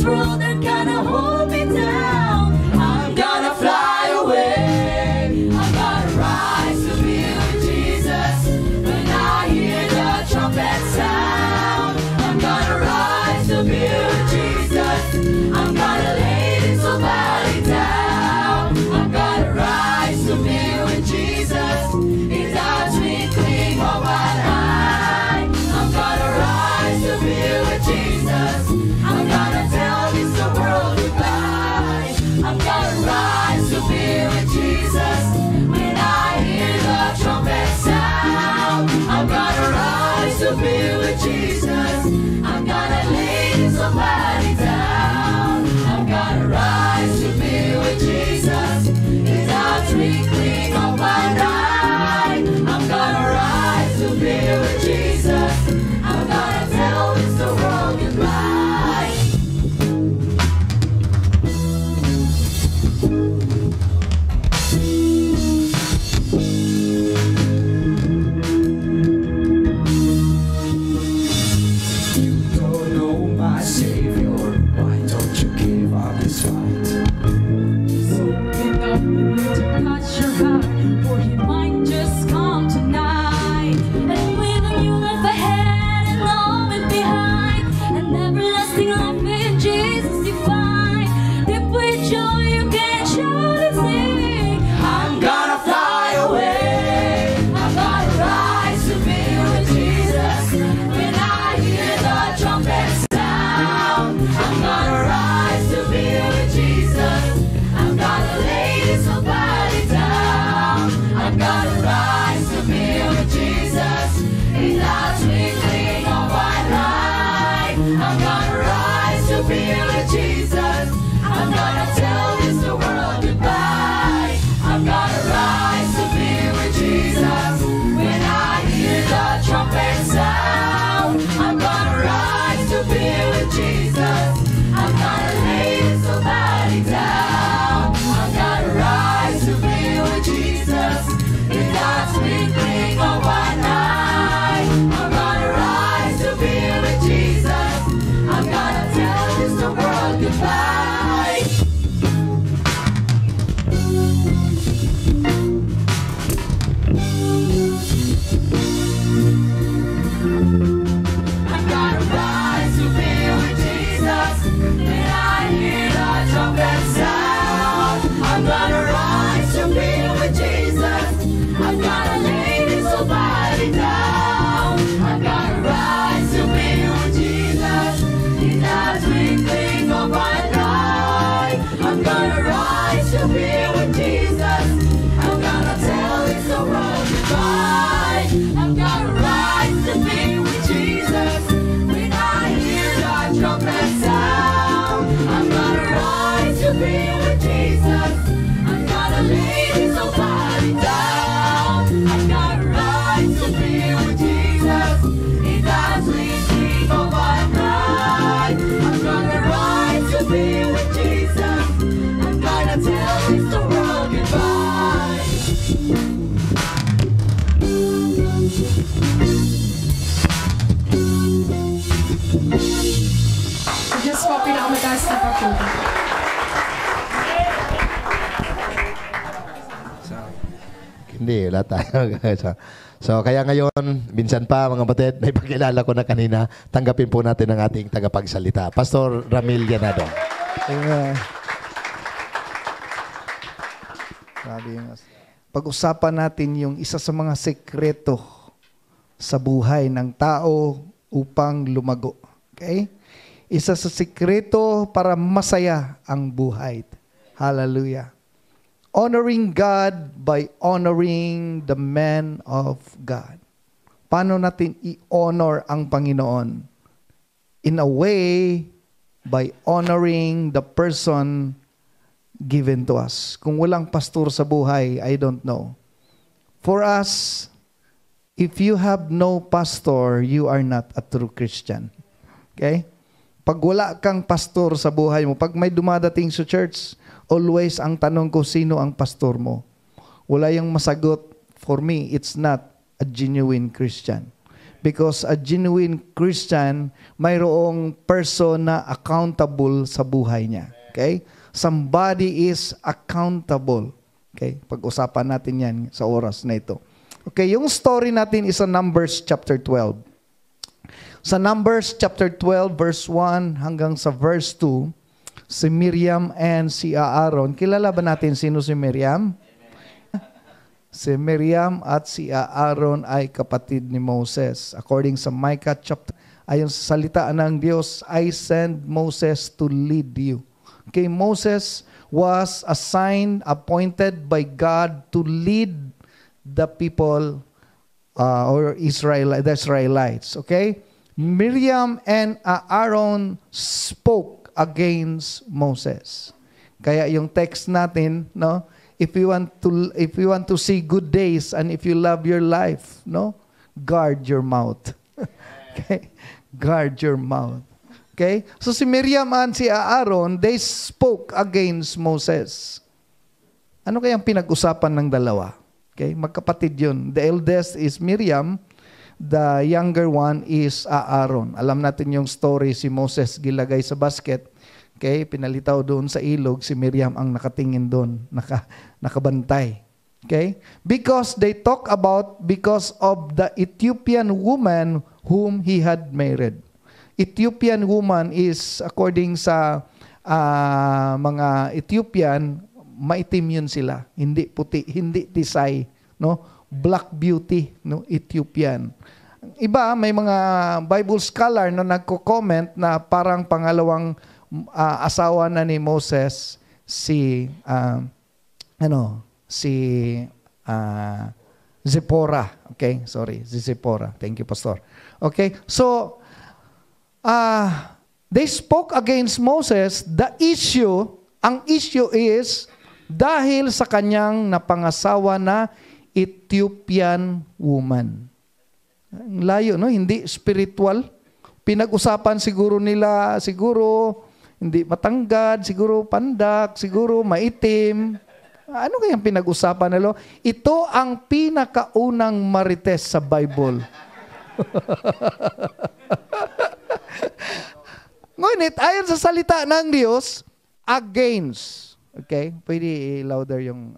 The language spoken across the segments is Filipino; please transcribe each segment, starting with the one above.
this world that gonna hold me down. I'm gonna fly away. I'm gonna rise to be with Jesus. When I hear the trumpet sound, I'm gonna rise to be with Jesus. I'm gonna lay this whole body down. I'm gonna rise to be with Jesus. In the twinkling of an eye, I'm gonna rise to be with Jesus. I'm gonna tell this the world goodbye. I'm gonna rise to be with Jesus. When I hear the trumpet sound, I'm gonna rise to be with Jesus. I'm gonna lay this whole body down. I'm gonna rise to be with Jesus. In the twinkling of an eye, I'm gonna rise to be with Jesus. I'm gonna tell this the world goodbye. You don't know my Savior, why don't you give up this fight? Open up to touch your heart, for He might just come tonight. And with a new life ahead and all it behind, an everlasting life in Jesus you find. Deep with joy you can shout and sing. I'm gonna fly away. I'm gonna rise to be with Jesus. When I hear the trumpet sound, I'm gonna rise to be with Jesus. I'm gonna lay this whole body down. I'm gonna rise to be with Jesus. In the twinkling of an eye, I'm gonna rise to be with Jesus. I'm gonna tell this the world goodbye. I'm gonna rise to be with Jesus. When I hear the trumpet sound, I'm gonna rise to be with Jesus. I'm gonna lay this whole body down. I'm gonna rise to be with Jesus. In the twinkling of an eye, I'm gonna rise to be with Jesus. I'm gonna tell this the world goodbye. I'm gonna rise to be with Jesus. When I hear the trumpet sound, I'm gonna rise to be with Jesus. I'm gonna lay this whole body down. I'm gonna rise to be with Jesus. In the twinkling of an eye, I'm gonna rise to be with Jesus. I'm gonna tell this the world goodbye. I'm gonna rise to be with Jesus. When I hear the trumpet sound, I'm gonna rise to be with Jesus. I'm gonna lay this whole body down. I'm gonna rise to be with Jesus. In the twinkling of an eye, I'm gonna rise to be with Jesus. I'm gonna tell this the world goodbye. Just po pinakamataas na papuri. Hindi, wala tayo. So, kaya ngayon, minsan pa mga kapatid, may pagkilala ko na kanina, tanggapin po natin ang ating tagapagsalita. Pastor Ramil Ganado. Amen. Pag-usapan natin yung isa sa mga sekreto sa buhay ng tao upang lumago. Okay? Isa sa sekreto para masaya ang buhay. Hallelujah. Honoring God by honoring the man of God. Paano natin i-honor ang Panginoon? In a way, by honoring the person given to us. Kung walang pastor sa buhay, I don't know. For us, if you have no pastor, you are not a true Christian. Okay? Pag wala kang pastor sa buhay mo, pag may dumadating sa church, always ang tanong ko, sino ang pastor mo? Wala yung masagot, for me, it's not a genuine Christian. Because a genuine Christian, mayroong person na accountable sa buhay niya. Okay? Somebody is accountable. Okay? Pag-usapan natin yan sa oras na ito. Okay, yung story natin is sa Numbers chapter 12. Sa Numbers chapter 12, verse 1 hanggang sa verse 2, si Miriam and si Aaron. Kilala ba natin sino si Miriam? Si Miriam at si Aaron ay kapatid ni Moses. According sa Micah chapter, ayon sa salita ng Diyos, I send Moses to lead you. Okay, Moses was assigned, appointed by God to lead the people or the Israelites. Okay? Miriam and Aaron spoke against Moses. Kaya yung text natin, no? If you want to see good days and if you love your life, no? Guard your mouth. Okay? Guard your mouth. Okay? So si Miriam and si Aaron, they spoke against Moses. Ano kayang pinag-usapan ng dalawa? Okay? Magkapatid yun. The eldest is Miriam. The younger one is Aaron. Alam natin yung story, si Moses gilagay sa basket. Okay? Pinalitaw doon sa ilog, si Miriam ang nakatingin doon. Nakabantay. Okay? Because they talk about because of the Ethiopian woman whom he had married. Ethiopian woman is, according sa mga Ethiopian, maitim yun sila. Hindi puti, hindi tisay. No? Black beauty, no? Ethiopian. Iba, may mga Bible scholar na nagko-comment na parang pangalawang asawa na ni Moses si Zipporah. Okay? Sorry, si Zipporah. Thank you, Pastor. Okay? So, they spoke against Moses. Ang issue is dahil sa kanyang napangasawa na Ethiopian woman. Ang layo, no? Hindi spiritual. Pinag-usapan siguro nila, hindi matanggad, siguro pandak, siguro maitim. Ano kayang pinag-usapan nila? Ito ang pinakaunang marites sa Bible. Ngunit, ayon sa salita ng Diyos, against. Okay? Pwede louder yung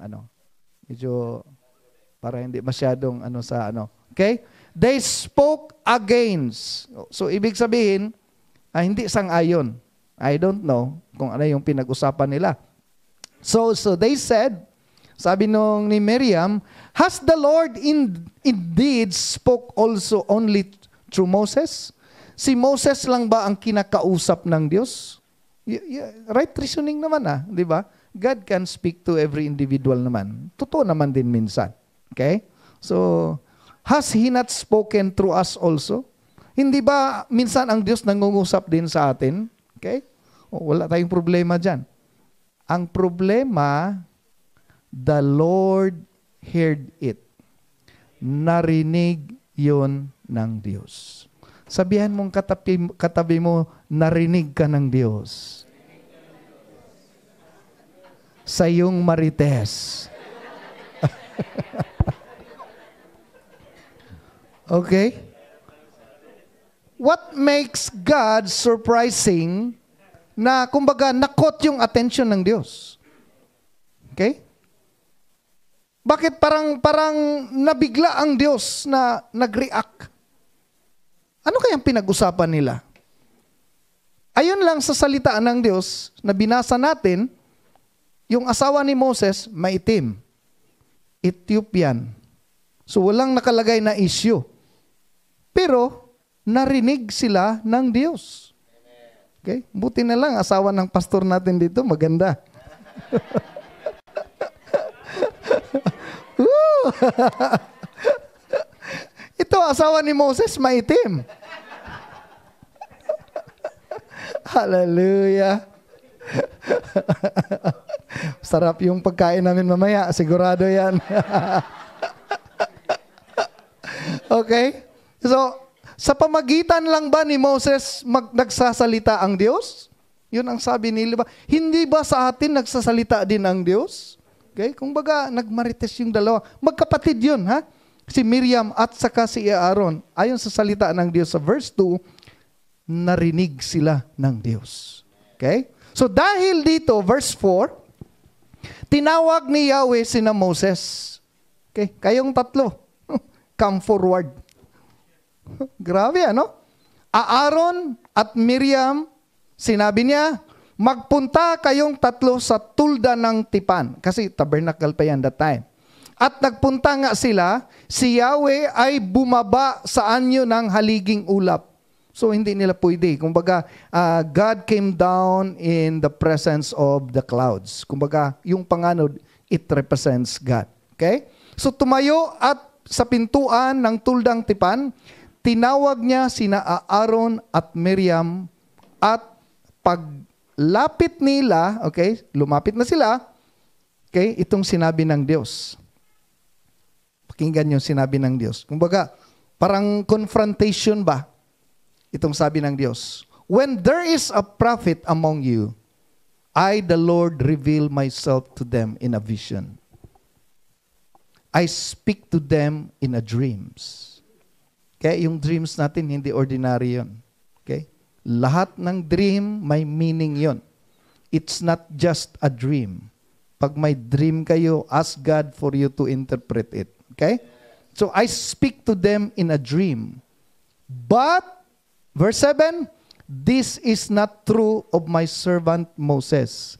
medyo para hindi masyadong Okay? They spoke against. So, ibig sabihin, hindi sang-ayon. I don't know kung ano yung pinag-usapan nila. So they said, sabi ni Miriam, has the Lord indeed spoke also only through Moses? Si Moses lang ba ang kinakausap ng Diyos? Right reasoning naman di ba? God can speak to every individual naman. Totoo naman din minsan. Okay? So, has He not spoken through us also? Hindi ba minsan ang Diyos nangungusap din sa atin? Okay? Wala tayong problema dyan. Ang problema, the Lord heard it. Narinig yon ng Diyos. Sabihan mong katabi mo, narinig ka ng Diyos. Sa iyong marites. Okay? What makes God surprising na kumbaga nakot yung attention ng Diyos? Okay? Bakit parang nabigla ang Diyos na nag-react? Ano kayang pinag-usapan nila? Ayon lang sa salita ng Diyos na binasa natin, yung asawa ni Moses, maitim. Ethiopian. So walang nakalagay na issue. Pero narinig sila ng Diyos. Okay? Buti na lang, asawa ng pastor natin dito, maganda. Ito, asawa ni Moses, maitim. Hallelujah. Sarap yung pagkain namin mamaya, sigurado yan. Okay? So, sa pamagitan lang ba ni Moses nagsasalita ang Diyos? Yun ang sabi nila ba? Hindi ba sa atin nagsasalita din ang Diyos? Okay? Kung baga, nagmarites yung dalawa. Magkapatid yun, ha? si Miriam at saka si Aaron, ayon sa salita ng Diyos sa verse 2, narinig sila ng Diyos. Okay? So dahil dito, verse 4, tinawag ni Yahweh sina Moses. Okay? Kayong tatlo, come forward. Grabe, ano? Aaron at Miriam, sinabi niya, magpunta kayong tatlo sa tulda ng tipan. Kasi tabernacle pa yan that time. At nagpunta nga sila, si Yahweh ay bumaba sa anyo ng haliging ulap. So hindi nila pwede. Kumbaga, God came down in the presence of the clouds. Kumbaga, yung panganod, it represents God. Okay? So tumayo at sa pintuan ng tuldang tipan, tinawag niya sina Aaron at Miriam at paglapit nila, okay, lumapit na sila, okay, itong sinabi ng Diyos. Pakinggan yung sinabi ng Diyos. Kumbaga, parang confrontation ba? Itong sabi ng Diyos. When there is a prophet among you, I, the Lord, reveal myself to them in a vision. I speak to them in a dreams. Okay, yung dreams natin, hindi ordinary yun. Okay? Lahat ng dream, may meaning yun. It's not just a dream. Pag may dream kayo, ask God for you to interpret it. Okay? So, I speak to them in a dream. But, verse 7, this is not true of my servant Moses.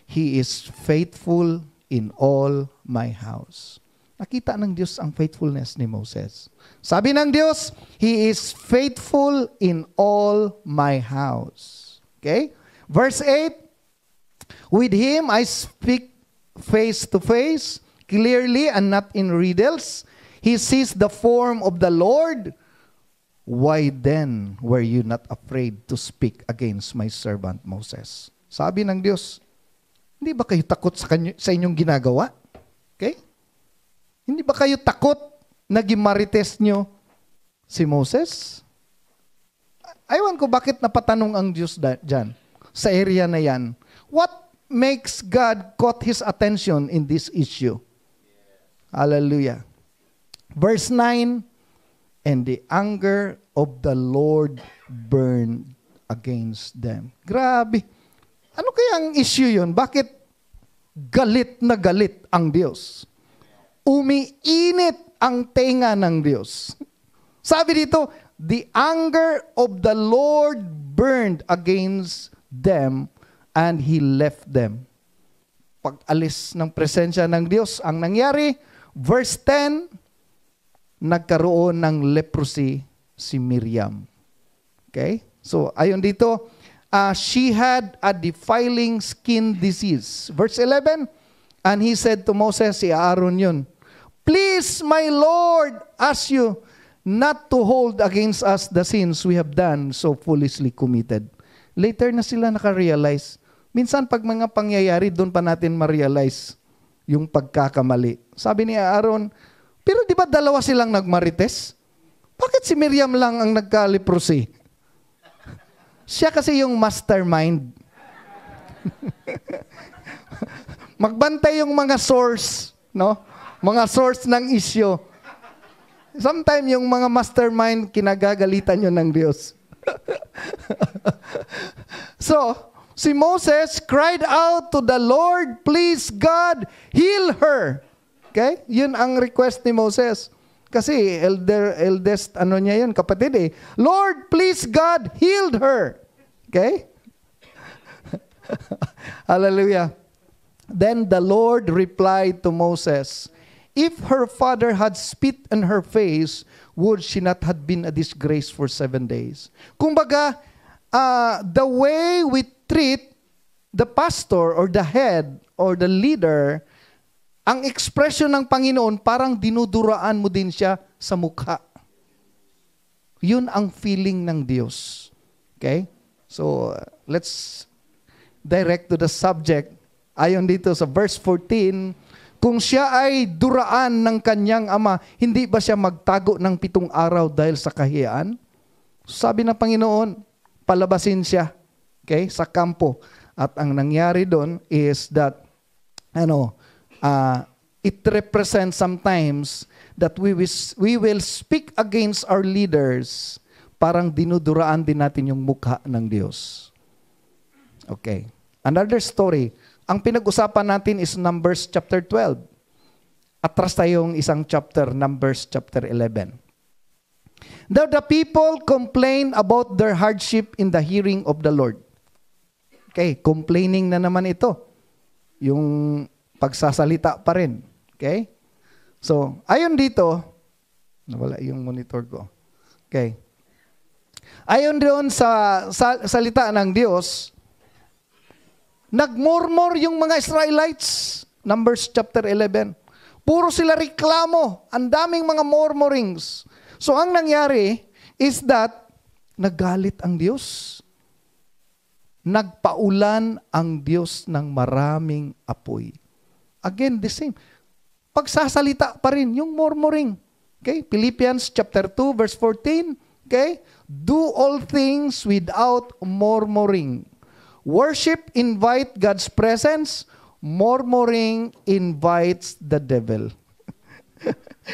He is faithful in all my house. Nakita ng Diyos ang faithfulness ni Moses. Sabi ng Diyos, He is faithful in all my house. Okay? Verse 8, with him I speak face to face, clearly and not in riddles. He sees the form of the Lord. Why then were you not afraid to speak against my servant Moses? Sabi ng Diyos, hindi ba kayo takot sa inyong ginagawa? Okay? Hindi ba kayo takot na gimarites nyo si Moses? Aywan ko bakit napatanong ang Diyos dyan, sa area na yan. What makes God caught His attention in this issue? Hallelujah. Verse 9, and the anger of the Lord burned against them. Grabe. Ano kaya ang issue yun? Bakit galit na galit ang Diyos? Umiinit ang tenga ng Diyos. Sabi dito, the anger of the Lord burned against them and He left them. Pag-alis ng presensya ng Diyos, ang nangyari, verse 10, nagkaroon ng leprosy si Miriam. Okay? So, ayon dito, she had a defiling skin disease. Verse 11, and he said to Moses, si Aaron yun, please, my Lord, ask you not to hold against us the sins we have done so foolishly committed. Later na sila nakarealize. Minsan pag mga pangyayari, doon pa natin ma-realize yung pagkakamali. Sabi ni Aaron, pero di ba dalawa silang nagmarites? Bakit si Miriam lang ang nagka-leprosy? Siya kasi yung mastermind. Magbantay yung mga source, no? Mga source ng issue. Sometimes yung mga mastermind, kinagagalitan yun ng Diyos. So, si Moses cried out to the Lord, please God, heal her. Okay? Yun ang request ni Moses. Kasi eldest, ano niya yun, kapatid eh. Lord, please God, healed her. Okay? Hallelujah. Then the Lord replied to Moses, if her father had spit in her face, would she not have been a disgrace for 7 days? Kumbaga, the way we treat the pastor or the head or the leader, ang expression ng Panginoon, parang dinuduraan mo din siya sa mukha. Yun ang feeling ng Diyos. Okay? So, let's direct to the subject. Ayon dito sa verse 14, kung siya ay duraan ng kanyang ama, hindi ba siya magtago ng 7 araw dahil sa kahiyaan? Sabi ng Panginoon, palabasin siya, okay, sa kampo. At ang nangyari doon is that, it represents sometimes that we will speak against our leaders, parang dinuduraan din natin yung mukha ng Diyos. Okay. Another story. Ang pinag-usapan natin is Numbers chapter 12. Atras tayong isang chapter, Numbers chapter 11. Now the people complain about their hardship in the hearing of the Lord. Okay, complaining na naman ito. Yung pagsasalita pa rin. Okay? So, ayon dito, nawala yung monitor ko. Okay. Ayon doon sa salita ng Diyos, nagmurmur yung mga Israelites. Numbers chapter 11. Puro sila reklamo. Ang daming mga murmurings. So, ang nangyari is that nagalit ang Diyos. Nagpaulan ang Diyos ng maraming apoy. Again, the same. Pagsasalita pa rin, yung murmuring. Okay? Philippians chapter 2, verse 14. Okay? Do all things without murmuring. Worship invite God's presence. Murmuring invites the devil.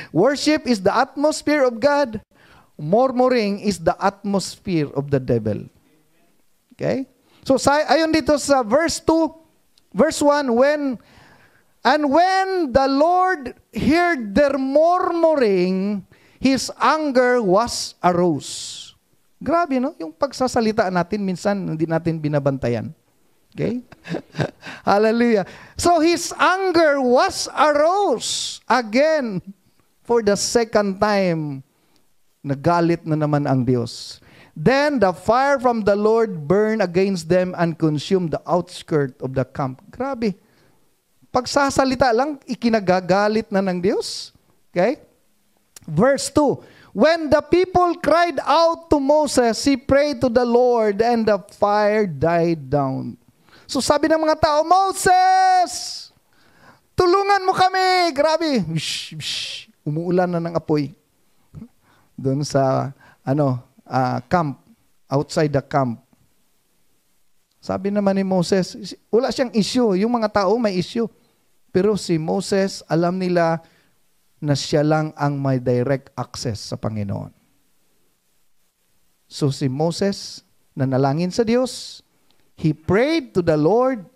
Worship is the atmosphere of God. Murmuring is the atmosphere of the devil. Okay? So, ayon dito sa verse 2, verse 1, when the Lord heard their murmuring, His anger was arose. Grabe, no? Yung pagsasalita natin, minsan hindi natin binabantayan. Okay? Hallelujah. So, His anger was arose. Again, for the second time, nagalit na naman ang Diyos. Then the fire from the Lord burned against them and consumed the outskirt of the camp. Grabe. Pagsasalita lang, ikinagagalit na ng Diyos. Okay? Verse 2. When the people cried out to Moses, he prayed to the Lord and the fire died down. So sabi ng mga tao, Moses! Tulungan mo kami! Grabe. Umuulan na ng apoy. Doon sa, camp. Outside the camp. Sabi naman ni Moses, wala siyang issue. Yung mga tao may issue. Pero si Moses, alam nila na siya lang ang may direct access sa Panginoon. So si Moses, nanalangin sa Diyos, he prayed to the Lord,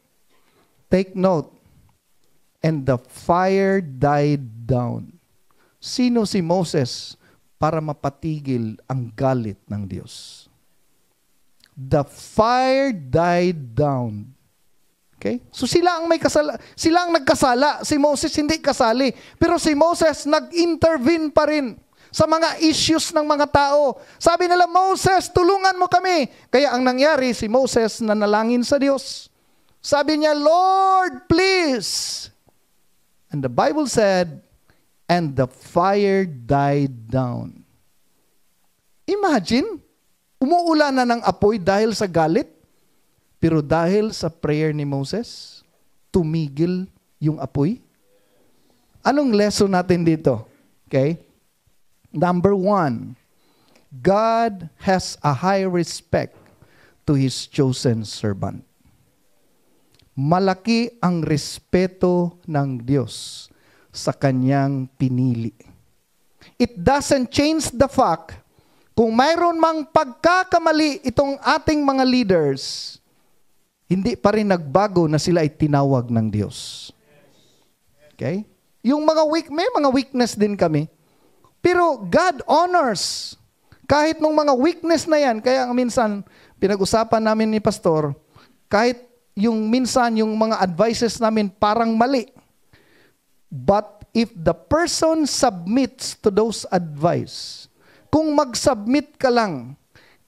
take note, and the fire died down. Sino si Moses para mapatigil ang galit ng Diyos? The fire died down. Okay? So sila ang sila ang nagkasala. Si Moses hindi kasali. Pero si Moses nag-intervene pa rin sa mga issues ng mga tao. Sabi nila, Moses, tulungan mo kami. Kaya ang nangyari, si Moses nanalangin sa Diyos. Sabi niya, Lord, please. And the Bible said, and the fire died down. Imagine, umuulan na ng apoy dahil sa galit. Pero dahil sa prayer ni Moses, tumigil yung apoy. Anong lesson natin dito? Okay? Number 1, God has a high respect to His chosen servant. Malaki ang respeto ng Diyos sa Kanyang pinili. It doesn't change the fact kung mayroon mang pagkakamali itong ating mga leaders, hindi pa rin nagbago na sila ay tinawag ng Diyos. Okay? Yung may mga weakness din kami. Pero God honors. Kahit nung mga weakness na yan, kaya minsan, pinag-usapan namin ni Pastor, kahit yung minsan, yung mga advices namin parang mali. But if the person submits to those advice, kung mag-submit ka lang,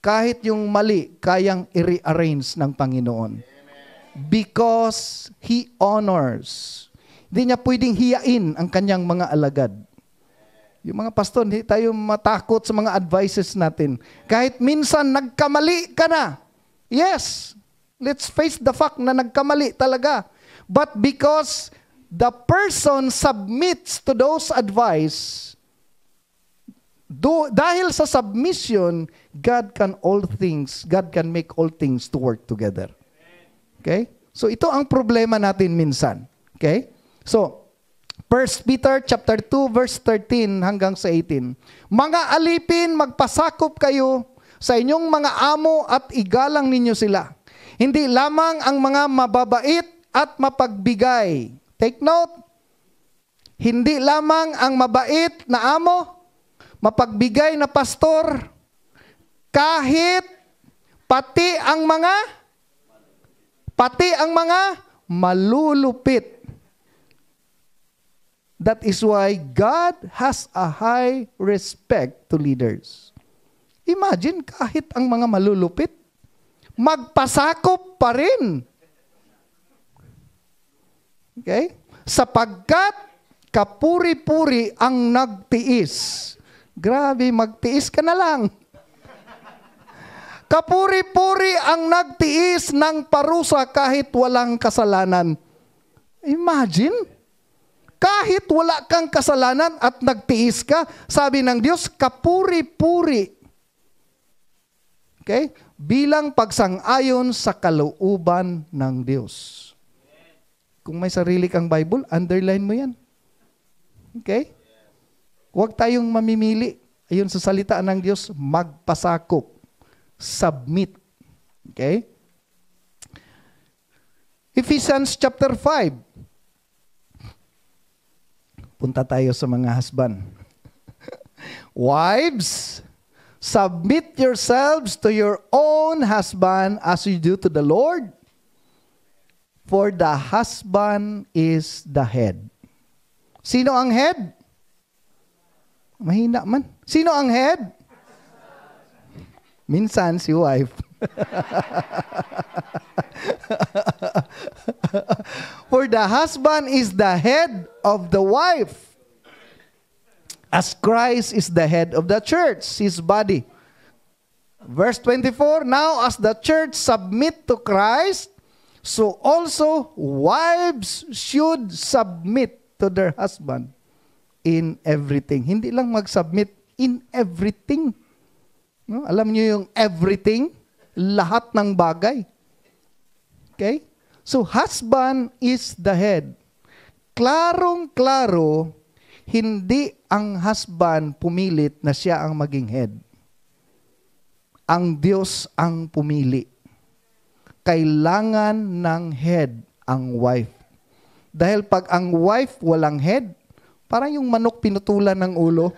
kahit yung mali, kayang i-rearrange ng Panginoon. Because He honors. Hindi niya pwedeng hiyain ang kanyang mga alagad. Yung mga pastor, hindi tayo matakot sa mga advices natin. Kahit minsan nagkamali ka na. Yes, let's face the fact na nagkamali talaga. But because the person submits to those advice, dahil sa submission, God can make all things to work together. Okay? So ito ang problema natin minsan. Okay? So, 1 Peter chapter 2 verse 13 hanggang sa 18. Mga alipin, magpasakop kayo sa inyong mga amo at igalang ninyo sila. Hindi lamang ang mga mababait at mapagbigay. Take note, hindi lamang ang mabait na amo, mapagbigay na pastor, kahit pati ang mga malulupit. That is why God has a high respect to leaders. Imagine kahit ang mga malulupit, magpasakop pa rin. Okay? Sapagkat kapuri-puri ang nagtiis. Grabe, magtiis ka na lang. Kapuri-puri ang nagtiis ng parusa kahit walang kasalanan. Imagine, kahit wala kang kasalanan at nagtiis ka, sabi ng Diyos, kapuri-puri. Okay? Bilang pagsang-ayon sa kalooban ng Diyos. Kung may sarili kang Bible, underline mo yan. Okay? Huwag tayong mamimili. Ayun sa salita ng Diyos, magpasakop. Submit. Okay? Ephesians chapter 5. Punta tayo sa mga husband. Wives, submit yourselves to your own husband as you do to the Lord. For the husband is the head. Sino ang head? Mahina man. Sino ang head? Minsan si wife. For the husband is the head of the wife, as Christ is the head of the church, his body. Verse 24, now as the church submit to Christ, so also wives should submit to their husband in everything. Hindi lang mag-submit, in everything. No? Alam niyo yung everything? Lahat ng bagay. Okay? So, husband is the head. Klarong-klaro, hindi ang husband pumilit na siya ang maging head. Ang Diyos ang pumili. Kailangan ng head ang wife. Dahil pag ang wife walang head, parang yung manok pinutulan ng ulo.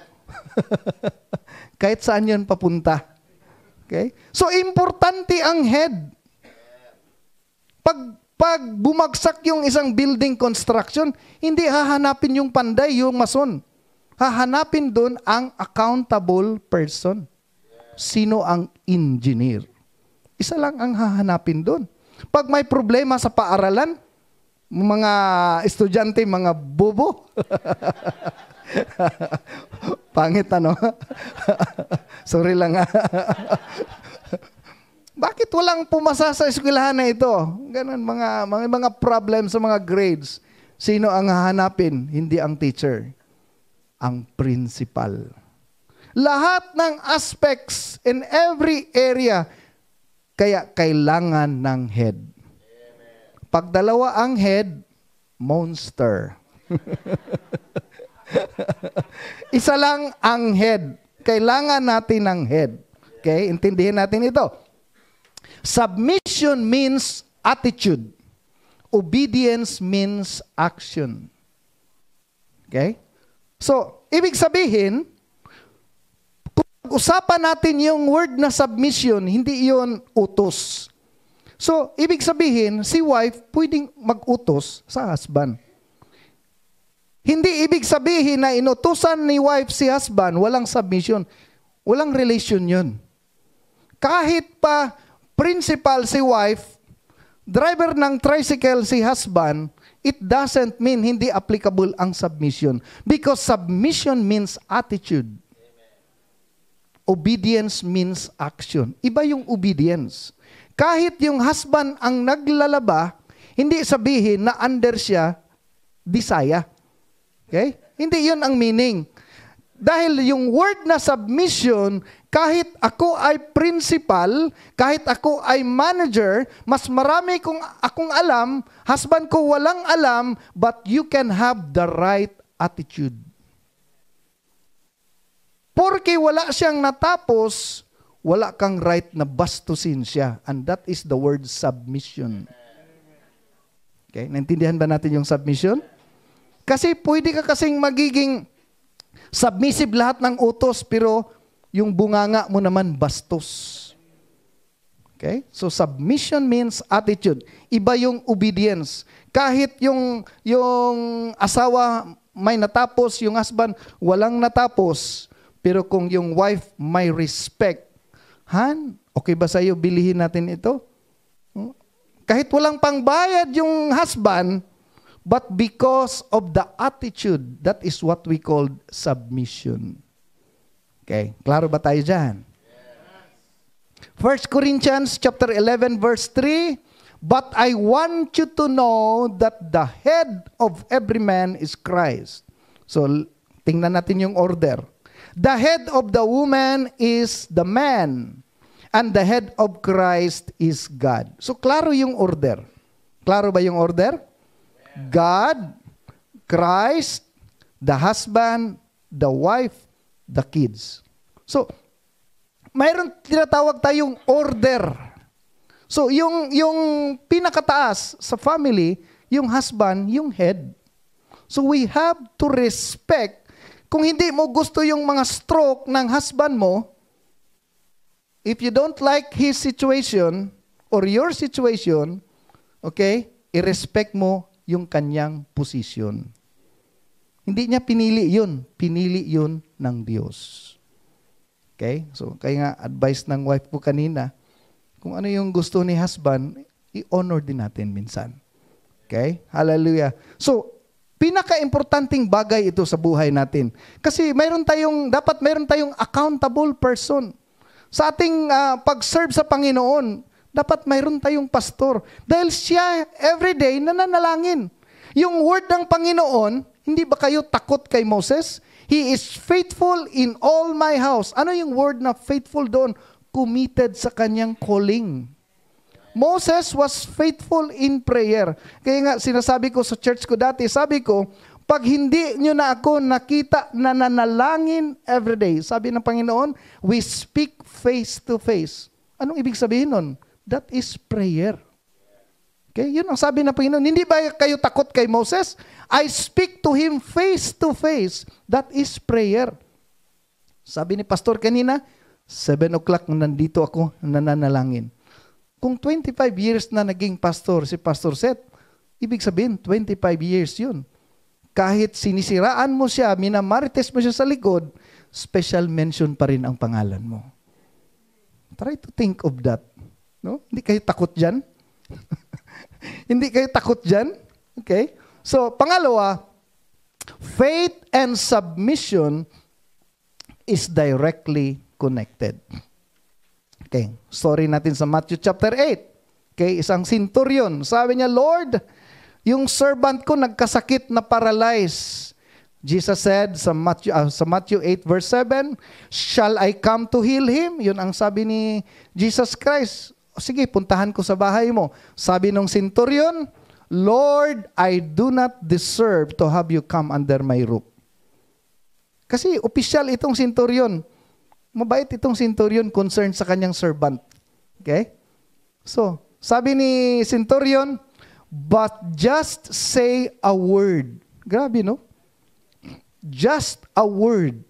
Kahit saan yun papunta. Okay? So, importante ang head. Pag bumagsak yung isang building construction, hindi hahanapin yung panday, yung mason. Hahanapin doon ang accountable person. Sino ang engineer? Isa lang ang hahanapin doon. Pag may problema sa paaralan, mga estudyante, mga bobo. Pangit ano? Sorry lang ha. Bakit walang pumasa sa eskwelahan na ito? Ganun, mga problem sa mga grades. Sino ang hahanapin? Hindi ang teacher. Ang principal. Lahat ng aspects in every area, kaya kailangan ng head. Pag dalawa ang head, monster. Isa lang ang head. Kailangan natin ng head. Okay? Intindihin natin ito. Submission means attitude. Obedience means action. Okay? So, ibig sabihin, kung usapan natin yung word na submission, hindi iyon utos. So, ibig sabihin, si wife pwedeng mag-utos sa husband. Hindi ibig sabihin na inutusan ni wife si husband, walang submission. Walang relation yun. Kahit pa principal si wife, driver ng tricycle si husband, it doesn't mean hindi applicable ang submission. Because submission means attitude. Obedience means action. Iba yung obedience. Kahit yung husband ang naglalaba, hindi sabihin na under siya, disaya. Okay? Hindi yun ang meaning. Dahil yung word na submission, kahit ako ay principal, kahit ako ay manager, mas marami akong alam, husband ko walang alam, but you can have the right attitude. Porque wala siyang natapos, wala kang right na bastusin siya. And that is the word submission. Okay, naintindihan ba natin yung submission? Kasi pwede ka kasing magiging submissive lahat ng utos, pero yung bunganga mo naman bastos. Okay? So submission means attitude. Iba yung obedience. Kahit yung asawa may natapos, yung husband walang natapos, pero kung yung wife may respect, Han, okay ba sa'yo bilihin natin ito? Kahit walang pangbayad yung husband, but because of the attitude, that is what we call submission. Okay, klaro ba tayo dyan? 1 Corinthians chapter 11 verse 3, but I want you to know that the head of every man is Christ. So, tingnan natin yung order. The head of the woman is the man, and the head of Christ is God. So, klaro yung order. Klaro ba yung order? God, Christ, the husband, the wife, the kids. So, mayroon tinatawag tayong order. So, yung pinakataas sa family, yung husband, yung head. So, we have to respect. Kung hindi mo gusto yung mga stroke ng husband mo, if you don't like his situation or your situation, okay, i-respect mo yung kanyang posisyon. Hindi niya pinili yun ng Diyos. Okay? So, kaya nga, advice ng wife ko kanina, kung ano yung gusto ni husband, i-honor din natin minsan. Okay? Hallelujah. So, pinaka-importanting bagay ito sa buhay natin. Kasi dapat mayroon tayong accountable person. Sa ating pag-serve sa Panginoon, dapat mayroon tayong pastor. Dahil siya everyday nananalangin. Yung word ng Panginoon, hindi ba kayo takot kay Moses? He is faithful in all my house. Ano yung word na faithful doon? Committed sa kanyang calling. Moses was faithful in prayer. Kaya nga sinasabi ko sa church ko dati, sabi ko, pag hindi nyo na ako nakita na nanalangin everyday, sabi ng Panginoon, we speak face to face. Anong ibig sabihin nun? That is prayer. Okay, yun ang sabi ng Panginoon. Hindi ba kayo takot kay Moses? I speak to him face to face. That is prayer. Sabi ni Pastor kanina, 7 o'clock nandito ako nananalangin. Kung 25 years na naging pastor si Pastor Seth, ibig sabihin 25 years yun. Kahit sinisiraan mo siya, minamarites mo siya sa likod, special mention pa rin ang pangalan mo. Try to think of that. No? Hindi kayo takot dyan? Hindi kayo takot dyan? Okay? So, pangalawa, faith and submission is directly connected. Okay, story natin sa Matthew chapter 8. Okay, isang centurion. Sabi niya, Lord, yung servant ko nagkasakit na paralyzed. Jesus said sa Matthew 8 verse 7, shall I come to heal him? Yun ang sabi ni Jesus Christ. Sige, puntahan ko sa bahay mo. Sabi nung centurion, Lord, I do not deserve to have you come under my roof. Kasi opisyal itong centurion. Mabait itong centurion concerned sa kanyang servant. Okay? So, sabi ni centurion, but just say a word. Grabe, no? Just a word,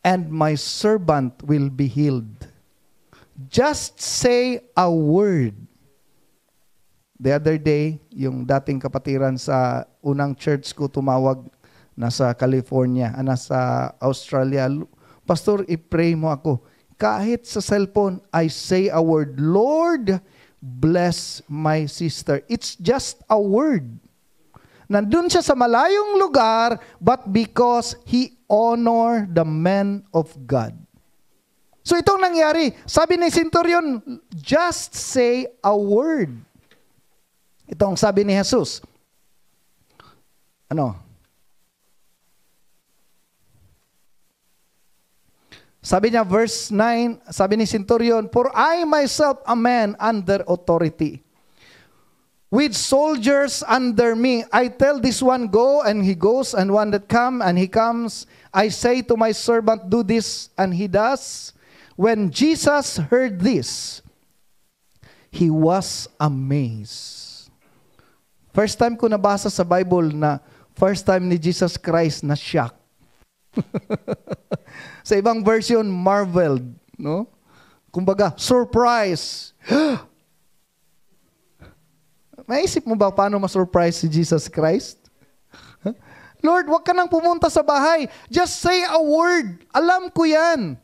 and my servant will be healed. Just say a word. The other day, yung dating kapatiran sa unang church ko tumawag, nasa California, nasa Australia. Pastor, i-pray mo ako. Kahit sa cellphone, I say a word, Lord, bless my sister. It's just a word. Nandun siya sa malayong lugar, but because he honor the men of God. So itong nangyari, sabi ni centurion, just say a word. Itong sabi ni Jesus. Ano? Sabi niya, verse 9, sabi ni centurion, for I myself a man under authority. with soldiers under me. I tell this one, go, and he goes, and one that come, and he comes. I say to my servant, do this, and he does. When Jesus heard this, he was amazed. First time ko nabasa sa Bible na first time ni Jesus Christ na shock. Sa ibang version, marveled, no? Kumbaga, surprise. Maisip mo ba paano ma-surprise si Jesus Christ? Lord, wag ka nang pumunta sa bahay. Just say a word. Alam ko yan.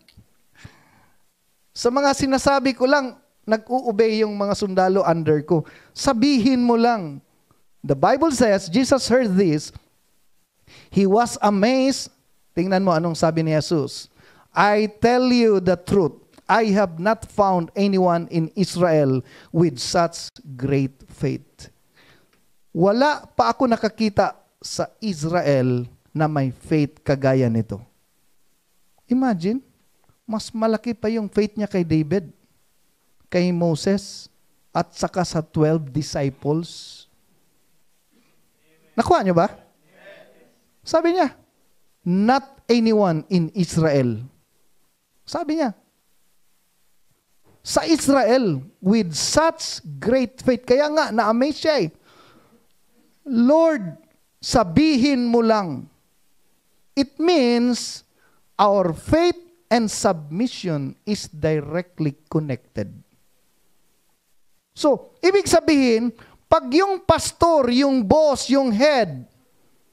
Sa mga sinasabi ko lang, nag-uobey yung mga sundalo under ko. Sabihin mo lang. The Bible says, Jesus heard this. He was amazed. Tingnan mo anong sabi ni Jesus. I tell you the truth. I have not found anyone in Israel with such great faith. Wala pa ako nakakita sa Israel na may faith kagaya nito. Imagine, mas malaki pa yung faith niya kay David, kay Moses, at saka sa 12 disciples. Nakuha niyo ba? Sabi niya, not anyone in Israel. Sabi niya, sa Israel with such great faith. Kaya nga, na-amaze siya eh. Lord, sabihin mo lang. It means our faith and submission is directly connected. So, ibig sabihin, pag yung pastor, yung boss, yung head,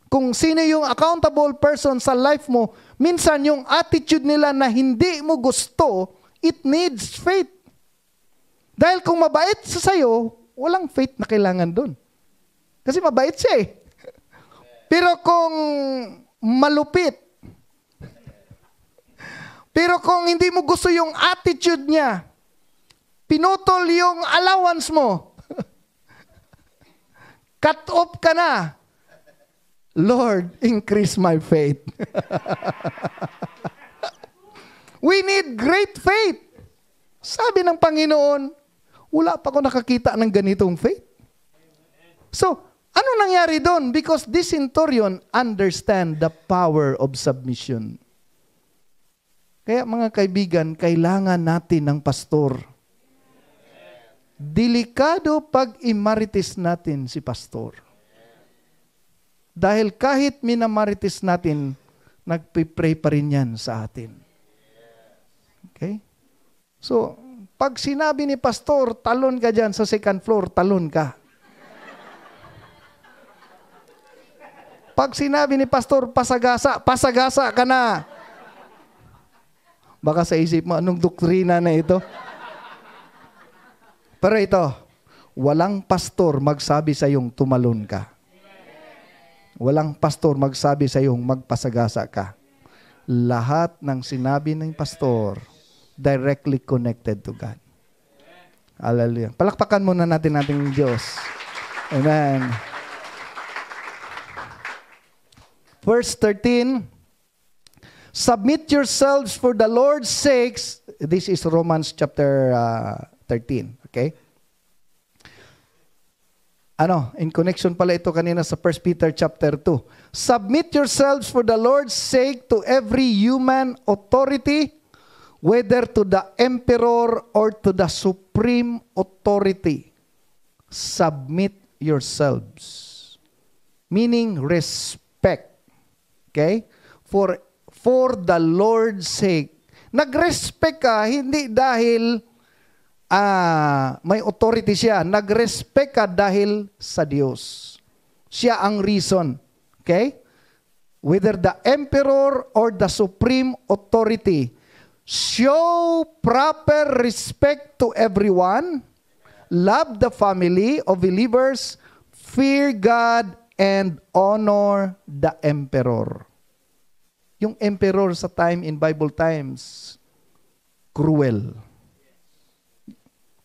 kung sino yung accountable person sa life mo, minsan yung attitude nila na hindi mo gusto, it needs faith. Dahil kung mabait sa sayo, walang faith na kailangan doon. Kasi mabait siya eh. Pero kung malupit, pero kung hindi mo gusto yung attitude niya, pinutol yung allowance mo, cut off ka na, Lord, increase my faith. We need great faith. Sabi ng Panginoon, wala pa ako nakakita ng ganitong faith. So, ano nangyari doon? Because this centurion understand the power of submission. Kaya mga kaibigan, kailangan natin ng pastor. Delikado pag imaritis natin si pastor. Dahil kahit minamaritis natin, nagpipray pa rin yan sa atin. Okay? So, pag sinabi ni pastor, talon ka dyan sa second floor, talon ka. Pag sinabi ni pastor, pasagasa, pasagasa ka na. Baka sa isip mo, anong doktrina na ito? Pero ito, walang pastor magsabi sa iyong tumalon ka. Walang pastor magsabi sa iyong magpasagasa ka. Lahat ng sinabi ng pastor, directly connected to God. Hallelujah. Palakpakan muna natin ating Diyos. Amen. Verse 13, submit yourselves for the Lord's sakes. This is Romans chapter 13. Okay? In connection pala ito kanina sa 1 Peter chapter 2. Submit yourselves for the Lord's sake to every human authority, whether to the emperor or to the supreme authority. Submit yourselves. Meaning respect. Okay? For the Lord's sake. Nag-respect ka, hindi dahil may authority siya. Nag-respect ka dahil sa Diyos. Siya ang reason. Okay? Whether the emperor or the supreme authority. Show proper respect to everyone. Love the family of believers. Fear God and honor the emperor. Yung emperor sa time in Bible times, cruel.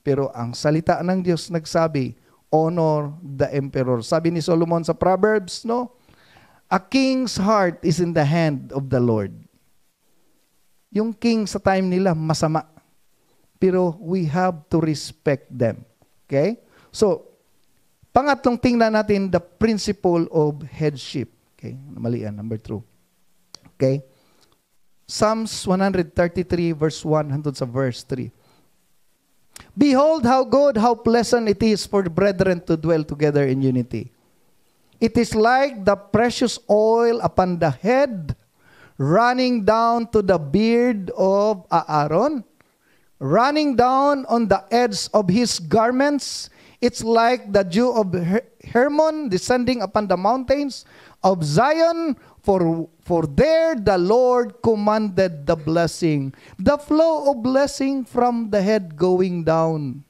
Pero ang salita ng Diyos nagsabi, honor the emperor. Sabi ni Solomon sa Proverbs, no? A king's heart is in the hand of the Lord. Yung king sa time nila, masama. Pero we have to respect them. Okay? So, Pangatlong, tingnan natin the principle of headship. Okay, mali yan, number 2. Okay? Psalms 133 verse 1 hangtod sa verse 3. Behold how good, how pleasant it is for the brethren to dwell together in unity. It is like the precious oil upon the head, running down to the beard of Aaron, running down on the edge of his garments. It's like the dew of Hermon descending upon the mountains of Zion, for there the Lord commanded the blessing, the flow of blessing from the head going down.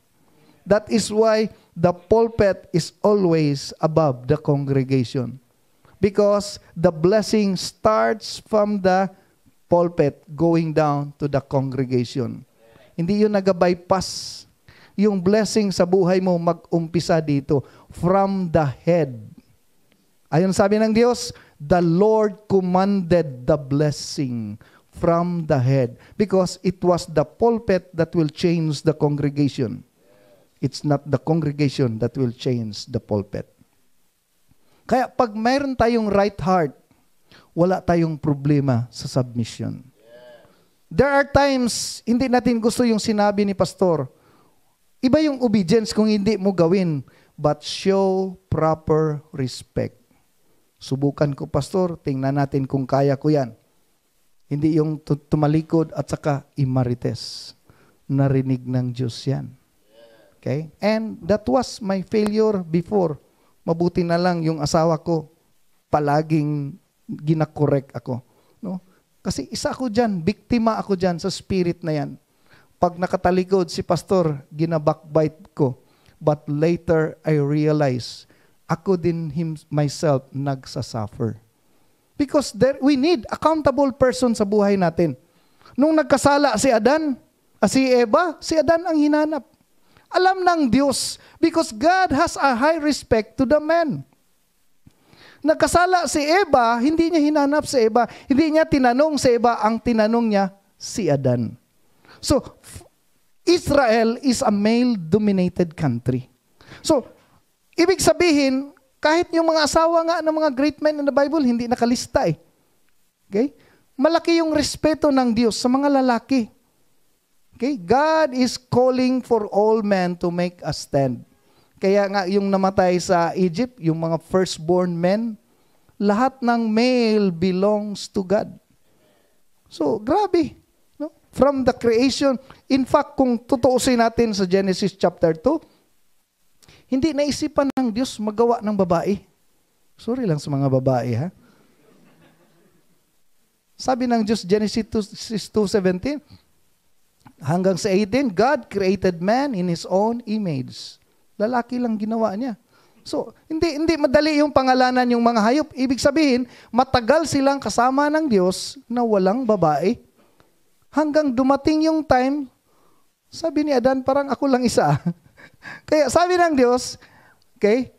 That is why the pulpit is always above the congregation. Because the blessing starts from the pulpit going down to the congregation. Hindi yun nag-bypass. Yung blessing sa buhay mo mag-umpisa dito from the head. Ayon sabi ng Diyos, the Lord commanded the blessing from the head because it was the pulpit that will change the congregation. It's not the congregation that will change the pulpit. Kaya pag mayroon tayong right heart, wala tayong problema sa submission. There are times, hindi natin gusto yung sinabi ni pastor. Iba yung obedience kung hindi mo gawin, but show proper respect. Subukan ko, pastor, tingnan natin kung kaya ko yan. Hindi yung tumalikod at saka imarites. Narinig ng Diyos yan. Okay? And that was my failure before. Mabuti na lang yung asawa ko, palaging ginakorek ako. No? Kasi isa ako dyan, biktima ako dyan sa spirit na yan. Pag nakatalikod si pastor, ginabackbite ko. But later, I realized, ako din myself nagsasuffer. Because we need accountable person sa buhay natin. Nung nagkasala si Adan, si Eva, si Adan ang hinanap. Alam ng Diyos, because God has a high respect to the man. Nagkasala si Eva, hindi niya hinanap si Eva, hindi niya tinanong si Eva, ang tinanong niya si Adan. So, Israel is a male-dominated country. So, ibig sabihin, kahit yung mga asawa nga ng mga great men in the Bible, hindi nakalista eh. Okay? Malaki yung respeto ng Diyos sa mga lalaki. Okay? God is calling for all men to make a stand. Kaya nga yung namatay sa Egypt, yung mga firstborn men, lahat ng male belongs to God. So, grabe. No? From the creation, in fact, kung tutuusin natin sa Genesis chapter 2, hindi naisipan ng Diyos magawa ng babae. Sorry lang sa mga babae, ha? Sabi ng Diyos, Genesis 2:17, hanggang sa 18, God created man in His own image. Lalaki lang ginawa niya. So, hindi madali yung pangalanan yung mga hayop. Ibig sabihin, matagal silang kasama ng Diyos na walang babae. Hanggang dumating yung time, sabi ni Adan, parang ako lang isa. Kaya sabi ng Diyos, okay,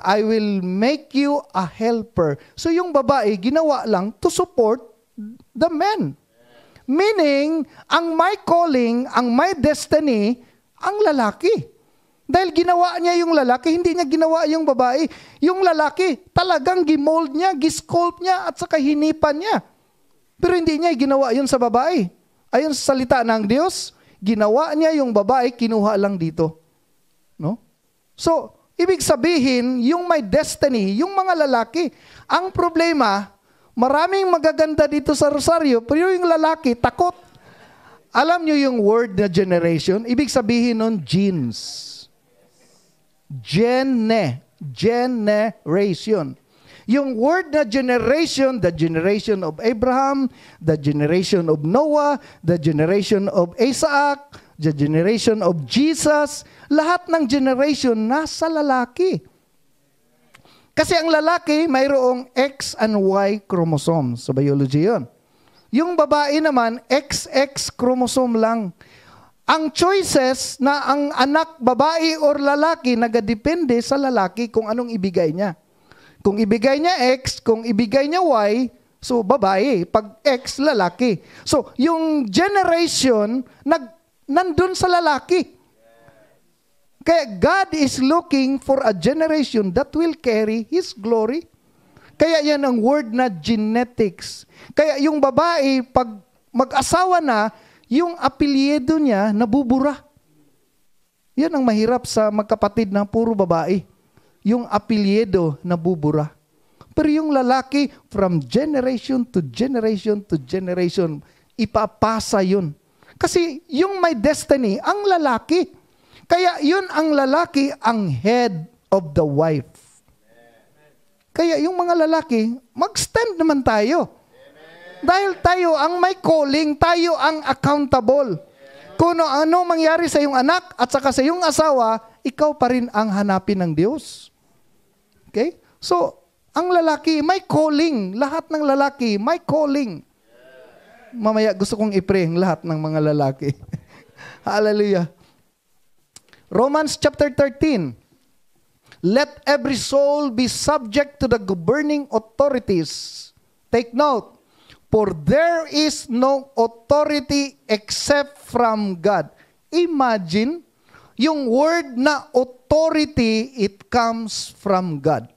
I will make you a helper. So yung babae, ginawa lang to support the men. Meaning, ang my calling, ang my destiny, ang lalaki. Dahil ginawa niya yung lalaki, hindi niya ginawa yung babae. Yung lalaki, talagang gimold niya, gisculpt niya, at saka hinipan niya. Pero hindi niya ginawa yun sa babae. Ayon sa salita ng Diyos, ginawa niya yung babae, kinuha lang dito. No? So, ibig sabihin, yung my destiny, yung mga lalaki, ang problema, maraming magaganda dito sa Rosario, pero yung lalaki, takot. Alam nyo yung word na generation? Ibig sabihin nun, genes. Generation. Yung word na generation, the generation of Abraham, the generation of Noah, the generation of Isaac, the generation of Jesus, lahat ng generation nasa lalaki. Kasi ang lalaki, mayroong X and Y chromosome. Sa biology yun. Yung babae naman, XX chromosome lang. Ang choices na ang anak, babae or lalaki, nagadepende sa lalaki kung anong ibigay niya. Kung ibigay niya X, kung ibigay niya Y, so babae. Pag X, lalaki. So, yung generation, nandun sa lalaki. Kaya God is looking for a generation that will carry His glory. Kaya yan ang word na genetics. Kaya yung babae, pag mag-asawa na, yung apelyido niya nabubura. Yan ang mahirap sa magkapatid na puro babae. Yung apelyido nabubura. Pero yung lalaki, from generation to generation to generation, ipapasa yun. Kasi yung may destiny, ang lalaki. Kaya yun ang lalaki, ang head of the wife. Kaya yung mga lalaki, mag-stand naman tayo. Dahil tayo ang may calling, tayo ang accountable. Kung ano mangyari sa iyong anak at saka sa iyong asawa, ikaw pa rin ang hanapin ng Diyos. Okay? So, ang lalaki, may calling. Lahat ng lalaki, may calling. Mamaya gusto kong i-pray ang lahat ng mga lalaki. Hallelujah. Romans chapter 13. Let every soul be subject to the governing authorities. Take note. For there is no authority except from God. Imagine, yung word na authority, it comes from God.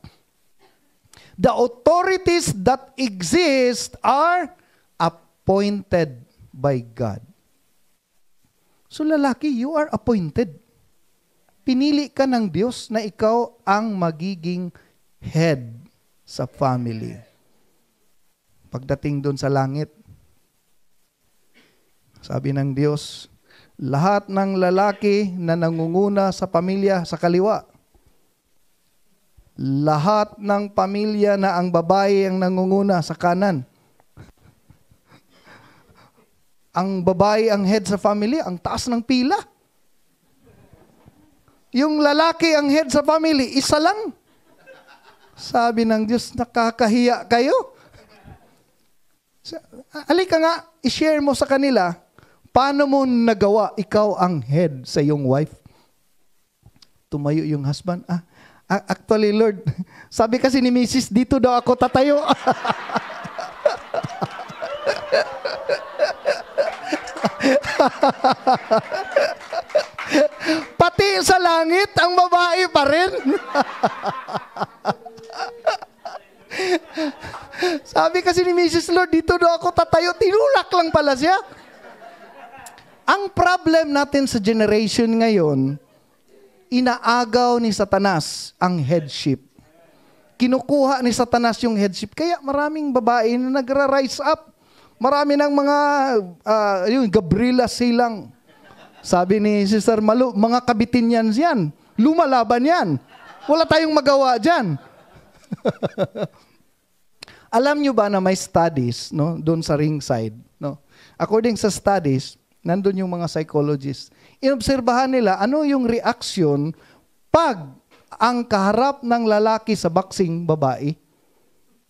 The authorities that exist are appointed by God. So lalaki, you are appointed. Pinili ka ng Diyos na ikaw ang magiging head sa family. Pagdating doon sa langit, sabi ng Diyos, lahat ng lalaki na nangunguna sa pamilya sa kaliwa, lahat ng pamilya na ang babae ang nangunguna sa kanan. Ang babae ang head sa family, ang taas ng pila. Yung lalaki ang head sa family, isa lang. Sabi ng Diyos, nakakahiya kayo. Halika nga, i-share mo sa kanila, paano mo nagawa ikaw ang head sa iyong wife? Tumayo yung husband. Actually, Lord, sabi kasi ni Mrs., dito daw ako tatayo. Pati sa langit, ang babae pa rin. Sabi kasi ni Mrs. Lord, dito daw ako tatayo. Tinulak lang pala siya. Ang problem natin sa generation ngayon, inaagaw ni Satanas ang headship. Kinukuha ni Satanas yung headship. Kaya maraming babae na nagra-rise up. Marami ng mga, yung Gabriela silang. Sabi ni Sister Malu, mga kabitin yan. Lumalaban yan. Wala tayong magawa dyan. Alam nyo ba na may studies, no, doon sa ringside, no? According sa studies, nandun yung mga psychologists. Inobserbahan nila ano yung reaction pag ang kaharap ng lalaki sa boxing babae.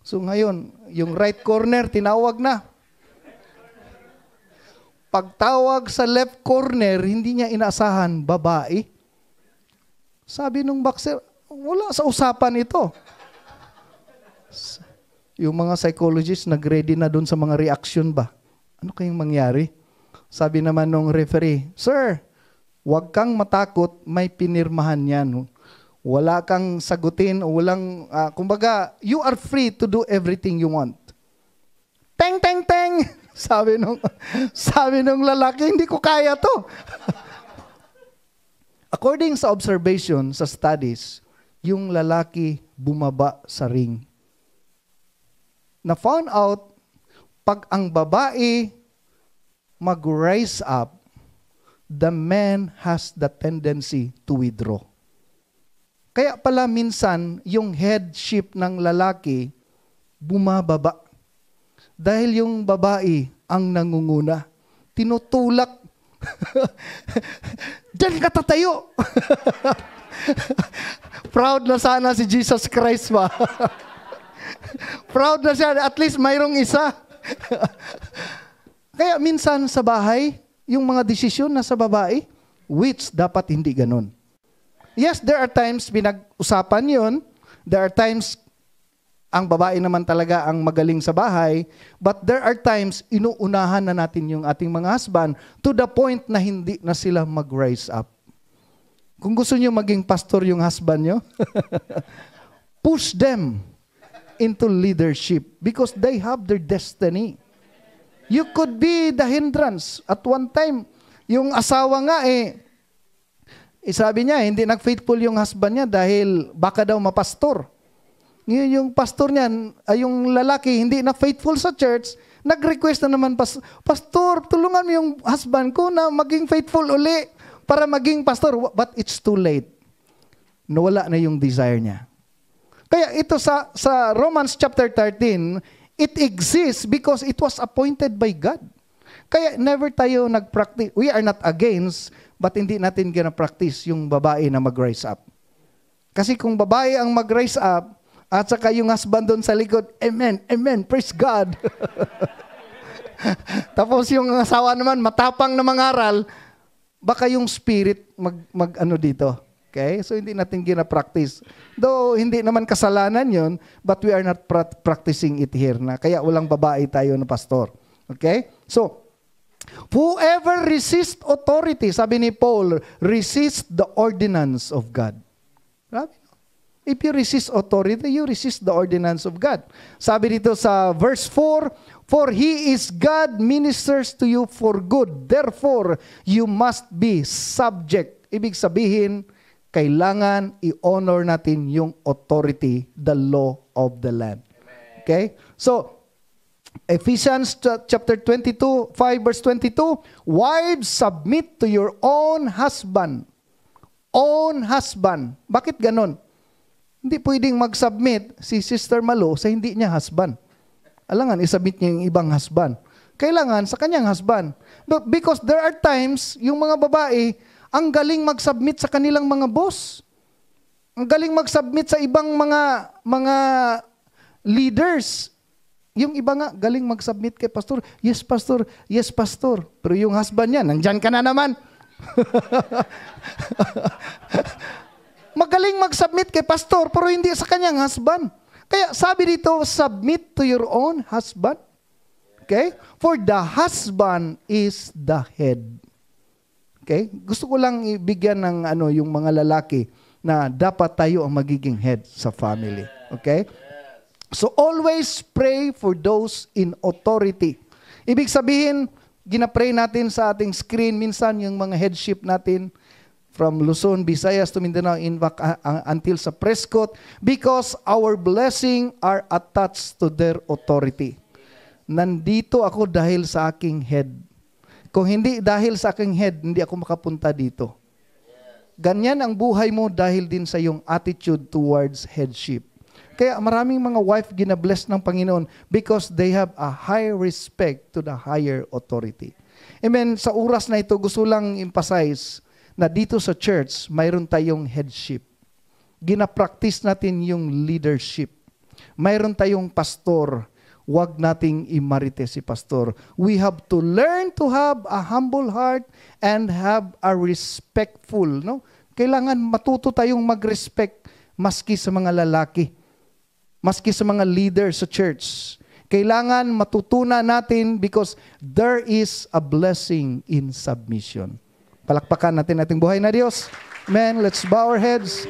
So ngayon, yung right corner tinawag na. Pagtawag sa left corner, hindi niya inaasahan babae. Sabi nung boxer, wala sa usapan ito. Yung mga psychologists nag-ready na doon sa mga reaction ba? Ano kayang mangyari? Sabi naman nung referee, Sir, huwag kang matakot, may pinirmahan yan. Wala kang sagutin, walang, kumbaga, you are free to do everything you want. Teng, teng, teng! Sabi nung lalaki, hindi ko kaya to. According sa observation, sa studies, yung lalaki bumaba sa ring. Na found out, pag ang babae mag-rise up, the man has the tendency to withdraw. Kaya pala minsan, yung headship ng lalaki, bumababa. Dahil yung babae ang nangunguna. Tinutulak. Diyan ka tatayo. Proud na sana si Jesus Christ ba? Proud na siya, at least mayroong isa. Kaya minsan sa bahay, yung mga desisyon na sa babae, which dapat hindi ganun. Yes, there are times pinag-usapan yun. There are times ang babae naman talaga ang magaling sa bahay. But there are times inuunahan na natin yung ating mga husband to the point na hindi na sila mag-rise up. Kung gusto nyo maging pastor yung husband nyo, push them into leadership because they have their destiny. You could be the hindrance. At one time, yung asawa nga sabi niya, hindi nag-faithful yung husband niya dahil baka daw mapastor. Ngayon yung pastor niya, yung lalaki, hindi nag-faithful sa church, nag-request na naman, Pastor, tulungan mo yung husband ko na maging faithful uli para maging pastor. But it's too late. Nawala na yung desire niya. Kaya ito sa Romans chapter 13, it exists because it was appointed by God. Kaya never tayo nag-practice. We are not against, but hindi natin gina-practice yung babae na mag-rise up. Kasi kung babae ang mag-rise up, at saka yung husband doon sa likod, amen, amen, praise God. Tapos yung asawa naman, matapang na mangaral, baka yung spirit mag-ano dito. Okay? So hindi natin gina-practice. Though hindi naman kasalanan yun, but we are not practicing it here na. Kaya walang babae tayo na pastor. Okay? So, whoever resists authority, sabi ni Paul, resist the ordinance of God. Grabe. If you resist authority, you resist the ordinance of God. Sabi dito sa verse 4, for He is God, ministers to you for good. Therefore, you must be subject. Ibig sabihin, kailangan i-honor natin yung authority, the law of the land. Okay? So, Ephesians chapter 22, 5 verse 22, wives, submit to your own husband. Own husband. Bakit ganon? Hindi pwedeng mag-submit si Sister Malo sa hindi niya husband. Alangan, isubmit niya yung ibang husband. Kailangan sa kanyang husband. But because there are times, yung mga babae, ang galing mag-submit sa kanilang mga boss. Ang galing mag-submit sa ibang mga leaders. Yung iba nga, galing mag-submit kay pastor. Yes, pastor. Yes, pastor. Pero yung husband niya, nandyan ka na naman. Magaling mag-submit kay pastor, pero hindi sa kanyang husband. Kaya sabi dito, submit to your own husband. Okay? For the husband is the head. Okay? Gusto ko lang ibigyan ng yung mga lalaki na dapat tayo ang magiging head sa family. Okay? So always pray for those in authority. Ibig sabihin, ginapray natin sa ating screen minsan yung mga headship natin from Luzon, Visayas to Mindanao, until sa Prescott, because our blessing are attached to their authority. Nandito ako dahil sa aking head. Kung hindi dahil sa aking head, hindi ako makapunta dito. Ganyan ang buhay mo dahil din sa iyong attitude towards headship. Kaya maraming mga wife gina-bless ng Panginoon because they have a high respect to the higher authority. Amen. Sa oras na ito, gusto lang emphasize na dito sa church, mayroon tayong headship. Gina-practice natin yung leadership. Mayroon tayong pastor. Huwag nating imarite si pastor. We have to learn to have a humble heart and have a respectful. No? Kailangan matuto tayong mag-respect maski sa mga lalaki. Maski sa mga leaders sa church. Kailangan matutunan natin because there is a blessing in submission. Palakpakan natin ating buhay na Diyos. Amen. Let's bow our heads.